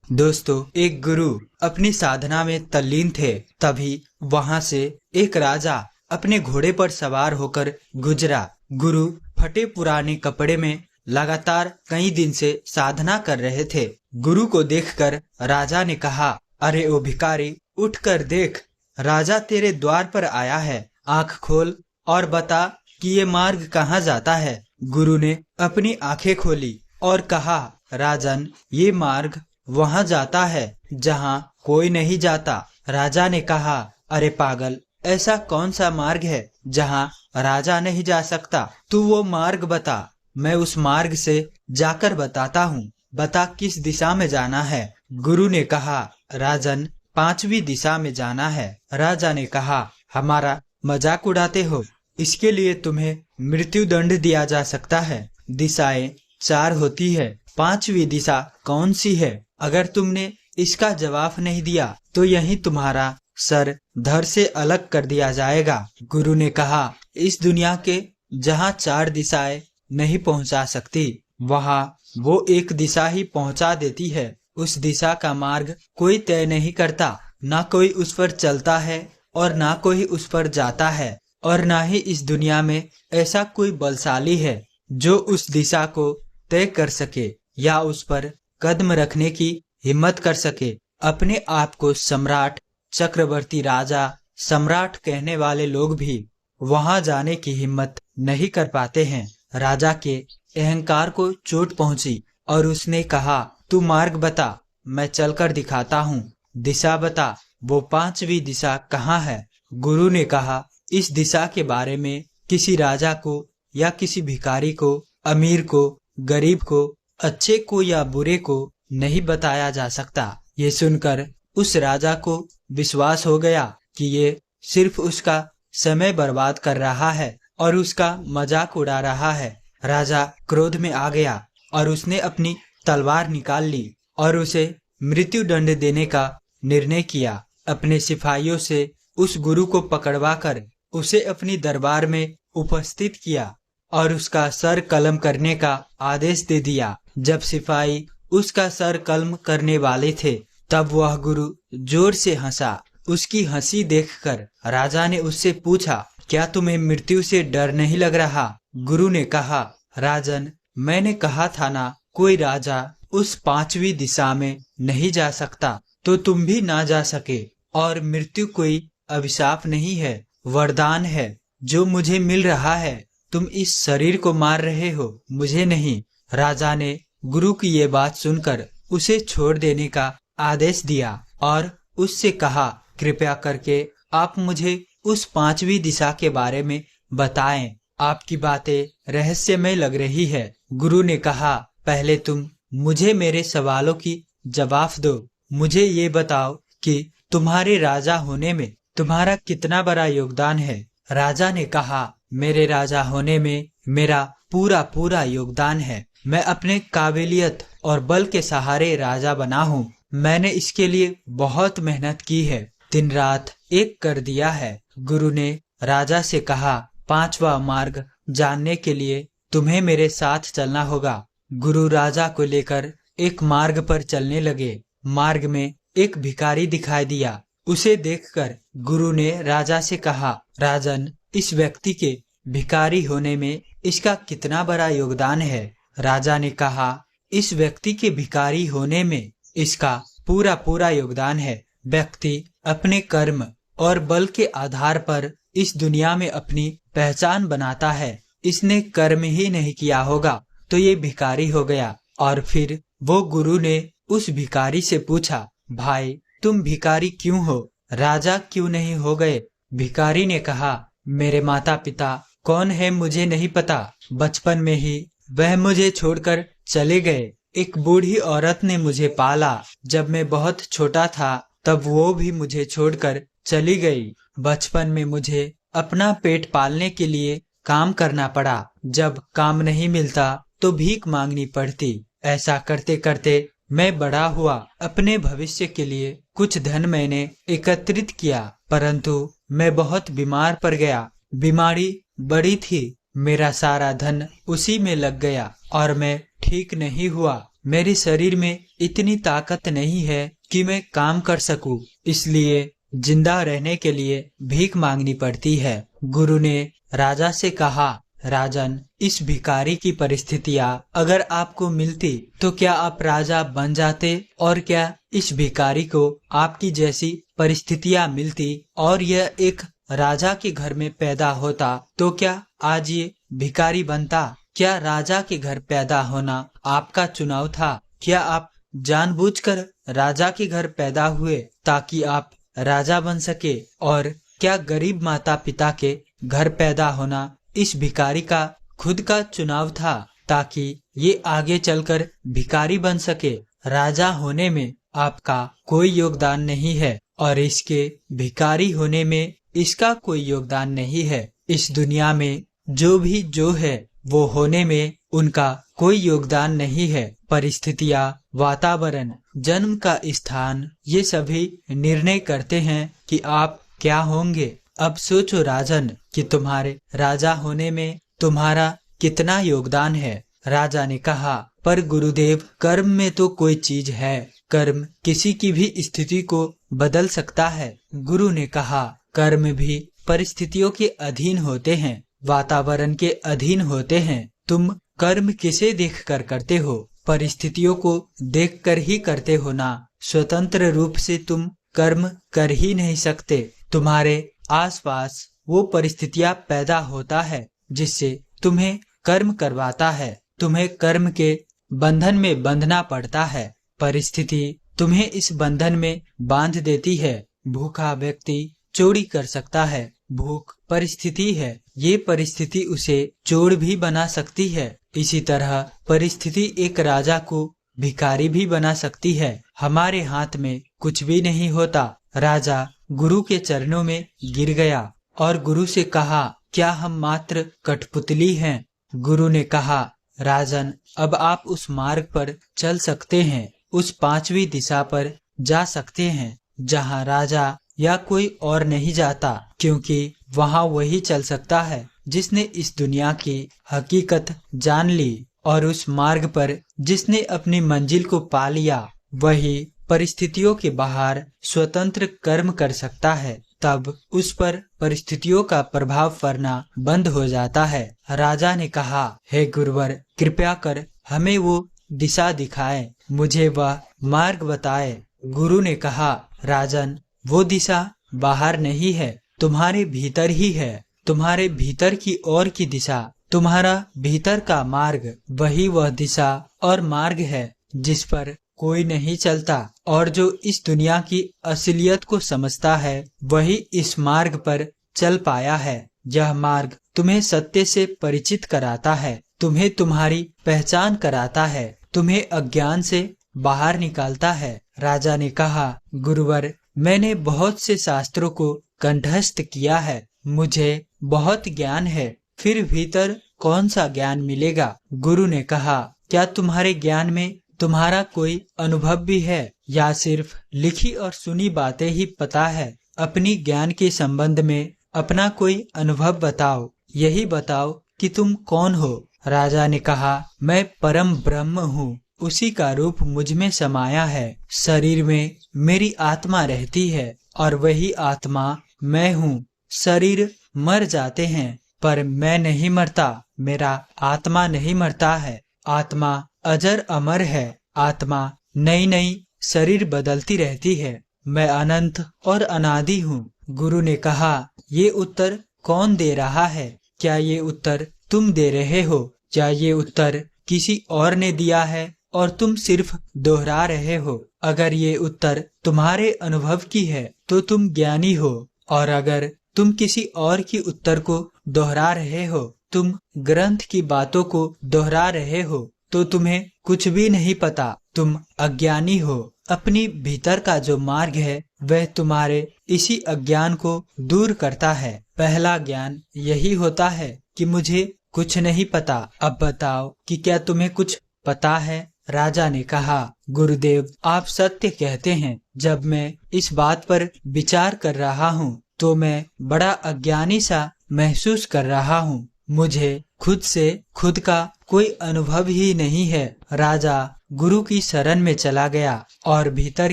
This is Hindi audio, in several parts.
दोस्तों, एक गुरु अपनी साधना में तल्लीन थे। तभी वहां से एक राजा अपने घोड़े पर सवार होकर गुजरा। गुरु फटे पुराने कपड़े में लगातार कई दिन से साधना कर रहे थे। गुरु को देखकर राजा ने कहा, अरे ओ भिखारी, उठकर देख, राजा तेरे द्वार पर आया है। आंख खोल और बता कि ये मार्ग कहाँ जाता है। गुरु ने अपनी आंखें खोली और कहा, राजन, ये मार्ग वहां जाता है जहां कोई नहीं जाता। राजा ने कहा, अरे पागल, ऐसा कौन सा मार्ग है जहां राजा नहीं जा सकता? तू वो मार्ग बता, मैं उस मार्ग से जाकर बताता हूँ। बता किस दिशा में जाना है। गुरु ने कहा, राजन, 5वीं दिशा में जाना है। राजा ने कहा, हमारा मजाक उड़ाते हो? इसके लिए तुम्हें मृत्यु दंड दिया जा सकता है। दिशाएं 4 होती है, 5वीं दिशा कौन सी है? अगर तुमने इसका जवाब नहीं दिया तो यही तुम्हारा सर धड़ से अलग कर दिया जाएगा। गुरु ने कहा, इस दुनिया के जहाँ 4 दिशाएं नहीं पहुँचा सकती, वहाँ वो एक दिशा ही पहुँचा देती है। उस दिशा का मार्ग कोई तय नहीं करता, ना कोई उस पर चलता है और ना कोई उस पर जाता है, और ना ही इस दुनिया में ऐसा कोई बलशाली है जो उस दिशा को तय कर सके या उस पर कदम रखने की हिम्मत कर सके। अपने आप को सम्राट, चक्रवर्ती, राजा, सम्राट कहने वाले लोग भी वहां जाने की हिम्मत नहीं कर पाते हैं। राजा के अहंकार को चोट पहुंची और उसने कहा, तू मार्ग बता, मैं चलकर दिखाता हूँ। दिशा बता, वो 5वीं दिशा कहाँ है? गुरु ने कहा, इस दिशा के बारे में किसी राजा को या किसी भिखारी को, अमीर को, गरीब को, अच्छे को या बुरे को नहीं बताया जा सकता। ये सुनकर उस राजा को विश्वास हो गया कि ये सिर्फ उसका समय बर्बाद कर रहा है और उसका मजाक उड़ा रहा है। राजा क्रोध में आ गया और उसने अपनी तलवार निकाल ली और उसे मृत्यु दंड देने का निर्णय किया। अपने सिपाहियों से उस गुरु को पकड़वाकर उसे अपनी दरबार में उपस्थित किया और उसका सर कलम करने का आदेश दे दिया। जब सिपाही उसका सर कलम करने वाले थे, तब वह गुरु जोर से हंसा। उसकी हंसी देखकर राजा ने उससे पूछा, क्या तुम्हें मृत्यु से डर नहीं लग रहा? गुरु ने कहा, राजन, मैंने कहा था ना, कोई राजा उस 5वीं दिशा में नहीं जा सकता, तो तुम भी ना जा सके। और मृत्यु कोई अभिशाप नहीं है, वरदान है जो मुझे मिल रहा है। तुम इस शरीर को मार रहे हो, मुझे नहीं। राजा ने गुरु की ये बात सुनकर उसे छोड़ देने का आदेश दिया और उससे कहा, कृपया करके आप मुझे उस 5वीं दिशा के बारे में बताएं। आपकी बातें रहस्यमय लग रही है। गुरु ने कहा, पहले तुम मुझे मेरे सवालों की जवाब दो। मुझे ये बताओ कि तुम्हारे राजा होने में तुम्हारा कितना बड़ा योगदान है। राजा ने कहा, मेरे राजा होने में मेरा पूरा योगदान है। मैं अपने काबिलियत और बल के सहारे राजा बना हूँ। मैंने इसके लिए बहुत मेहनत की है, दिन रात एक कर दिया है। गुरु ने राजा से कहा, 5वां मार्ग जानने के लिए तुम्हें मेरे साथ चलना होगा। गुरु राजा को लेकर एक मार्ग पर चलने लगे। मार्ग में एक भिखारी दिखाई दिया। उसे देखकर गुरु ने राजा से कहा, राजन, इस व्यक्ति के भिखारी होने में इसका कितना बड़ा योगदान है? राजा ने कहा, इस व्यक्ति के भिखारी होने में इसका पूरा योगदान है। व्यक्ति अपने कर्म और बल के आधार पर इस दुनिया में अपनी पहचान बनाता है। इसने कर्म ही नहीं किया होगा तो ये भिखारी हो गया। और फिर वो गुरु ने उस भिखारी से पूछा, भाई, तुम भिखारी क्यों हो? राजा क्यों नहीं हो गए? भिखारी ने कहा, मेरे माता पिता कौन है मुझे नहीं पता। बचपन में ही वह मुझे छोड़कर चले गए। एक बूढ़ी औरत ने मुझे पाला। जब मैं बहुत छोटा था तब वो भी मुझे छोड़कर चली गई। बचपन में मुझे अपना पेट पालने के लिए काम करना पड़ा। जब काम नहीं मिलता तो भीख मांगनी पड़ती। ऐसा करते करते मैं बड़ा हुआ। अपने भविष्य के लिए कुछ धन मैंने एकत्रित किया, परंतु मैं बहुत बीमार पड़ गया। बीमारी बड़ी थी, मेरा सारा धन उसी में लग गया और मैं ठीक नहीं हुआ। मेरे शरीर में इतनी ताकत नहीं है कि मैं काम कर सकूं, इसलिए जिंदा रहने के लिए भीख मांगनी पड़ती है। गुरु ने राजा से कहा, राजन, इस भिखारी की परिस्थितियाँ अगर आपको मिलती तो क्या आप राजा बन जाते, और क्या इस भिखारी को आपकी जैसी परिस्थितियाँ मिलती और यह एक राजा के घर में पैदा होता तो क्या आज ये भिखारी बनता? क्या राजा के घर पैदा होना आपका चुनाव था? क्या आप जानबूझकर राजा के घर पैदा हुए ताकि आप राजा बन सके? और क्या गरीब माता पिता के घर पैदा होना इस भिखारी का खुद का चुनाव था ताकि ये आगे चलकर भिखारी बन सके? राजा होने में आपका कोई योगदान नहीं है और इसके भिखारी होने में इसका कोई योगदान नहीं है। इस दुनिया में जो है वो होने में उनका कोई योगदान नहीं है। परिस्थितियाँ, वातावरण, जन्म का स्थान, ये सभी निर्णय करते हैं कि आप क्या होंगे। अब सोचो राजन कि तुम्हारे राजा होने में तुम्हारा कितना योगदान है। राजा ने कहा, पर गुरुदेव, कर्म में तो कोई चीज है। कर्म किसी की भी स्थिति को बदल सकता है। गुरु ने कहा, कर्म भी परिस्थितियों के अधीन होते हैं, वातावरण के अधीन होते हैं। तुम कर्म किसे देखकर करते हो? परिस्थितियों को देखकर ही करते हो ना। स्वतंत्र रूप से तुम कर्म कर ही नहीं सकते। तुम्हारे आसपास वो परिस्थितियां पैदा होता है जिससे तुम्हें कर्म करवाता है। तुम्हें कर्म के बंधन में बंधना पड़ता है। परिस्थिति तुम्हें इस बंधन में बांध देती है। भूखा व्यक्ति चोरी कर सकता है। भूख परिस्थिति है, ये परिस्थिति उसे चोर भी बना सकती है। इसी तरह परिस्थिति एक राजा को भिखारी भी बना सकती है। हमारे हाथ में कुछ भी नहीं होता। राजा गुरु के चरणों में गिर गया और गुरु से कहा, क्या हम मात्र कठपुतली हैं? गुरु ने कहा, राजन, अब आप उस मार्ग पर चल सकते हैं, उस 5वीं दिशा पर जा सकते हैं जहाँ राजा या कोई और नहीं जाता, क्योंकि वहाँ वही चल सकता है जिसने इस दुनिया की हकीकत जान ली, और उस मार्ग पर जिसने अपनी मंजिल को पा लिया वही परिस्थितियों के बाहर स्वतंत्र कर्म कर सकता है। तब उस पर परिस्थितियों का प्रभाव पड़ना बंद हो जाता है। राजा ने कहा, हे गुरुवर, कृपया कर हमें वो दिशा दिखाए, मुझे वह मार्ग बताए। गुरु ने कहा, राजन, वो दिशा बाहर नहीं है, तुम्हारे भीतर ही है। तुम्हारे भीतर की ओर की दिशा, तुम्हारा भीतर का मार्ग, वही वह दिशा और मार्ग है जिस पर कोई नहीं चलता। और जो इस दुनिया की असलियत को समझता है वही इस मार्ग पर चल पाया है। यह मार्ग तुम्हें सत्य से परिचित कराता है, तुम्हें तुम्हारी पहचान कराता है, तुम्हें अज्ञान से बाहर निकालता है। राजा ने कहा, गुरुवर, मैंने बहुत से शास्त्रों को कंठस्थ किया है, मुझे बहुत ज्ञान है, फिर भीतर कौन सा ज्ञान मिलेगा? गुरु ने कहा, क्या तुम्हारे ज्ञान में तुम्हारा कोई अनुभव भी है या सिर्फ लिखी और सुनी बातें ही पता है? अपनी ज्ञान के संबंध में अपना कोई अनुभव बताओ, यही बताओ कि तुम कौन हो। राजा ने कहा, मैं परम ब्रह्म हूँ, उसी का रूप मुझ में समाया है। शरीर में मेरी आत्मा रहती है और वही आत्मा मैं हूँ। शरीर मर जाते हैं पर मैं नहीं मरता, मेरा आत्मा नहीं मरता है। आत्मा अजर अमर है, आत्मा नई नई शरीर बदलती रहती है। मैं अनंत और अनादि हूँ। गुरु ने कहा, ये उत्तर कौन दे रहा है? क्या ये उत्तर तुम दे रहे हो या ये उत्तर किसी और ने दिया है और तुम सिर्फ दोहरा रहे हो? अगर ये उत्तर तुम्हारे अनुभव की है तो तुम ज्ञानी हो, और अगर तुम किसी और की उत्तर को दोहरा रहे हो, तुम ग्रंथ की बातों को दोहरा रहे हो, तो तुम्हें कुछ भी नहीं पता, तुम अज्ञानी हो। अपनी भीतर का जो मार्ग है वह तुम्हारे इसी अज्ञान को दूर करता है। पहला ज्ञान यही होता है कि मुझे कुछ नहीं पता। अब बताओ कि क्या तुम्हें कुछ पता है? राजा ने कहा, गुरुदेव, आप सत्य कहते हैं। जब मैं इस बात पर विचार कर रहा हूँ तो मैं बड़ा अज्ञानी सा महसूस कर रहा हूँ। मुझे खुद से खुद का कोई अनुभव ही नहीं है। राजा गुरु की शरण में चला गया और भीतर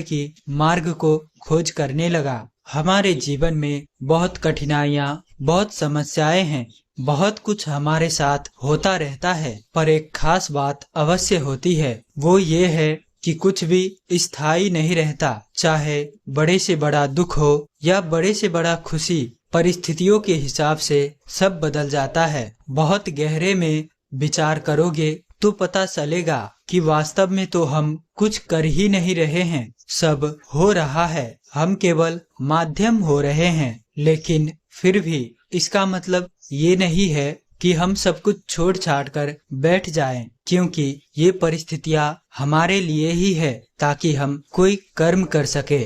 की मार्ग को खोज करने लगा। हमारे जीवन में बहुत कठिनाइयाँ, बहुत समस्याएं हैं, बहुत कुछ हमारे साथ होता रहता है, पर एक खास बात अवश्य होती है, वो ये है कि कुछ भी स्थायी नहीं रहता। चाहे बड़े से बड़ा दुख हो या बड़े से बड़ा खुशी, परिस्थितियों के हिसाब से सब बदल जाता है। बहुत गहरे में विचार करोगे तो पता चलेगा कि वास्तव में तो हम कुछ कर ही नहीं रहे हैं, सब हो रहा है, हम केवल माध्यम हो रहे हैं। लेकिन फिर भी इसका मतलब ये नहीं है कि हम सब कुछ छोड़ छाड़ कर बैठ जाएं, क्योंकि ये परिस्थितियां हमारे लिए ही है ताकि हम कोई कर्म कर सके।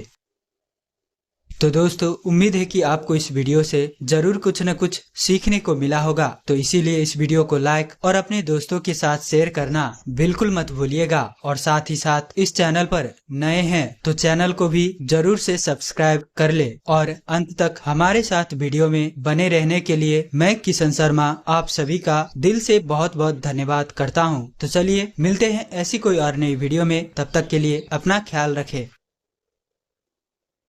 तो दोस्तों, उम्मीद है कि आपको इस वीडियो से जरूर कुछ न कुछ सीखने को मिला होगा। तो इसीलिए इस वीडियो को लाइक और अपने दोस्तों के साथ शेयर करना बिल्कुल मत भूलिएगा। और साथ ही साथ इस चैनल पर नए हैं तो चैनल को भी जरूर से सब्सक्राइब कर ले। और अंत तक हमारे साथ वीडियो में बने रहने के लिए मैं किशन शर्मा आप सभी का दिल से बहुत बहुत धन्यवाद करता हूँ। तो चलिए मिलते हैं ऐसी कोई और नई वीडियो में, तब तक के लिए अपना ख्याल रखें।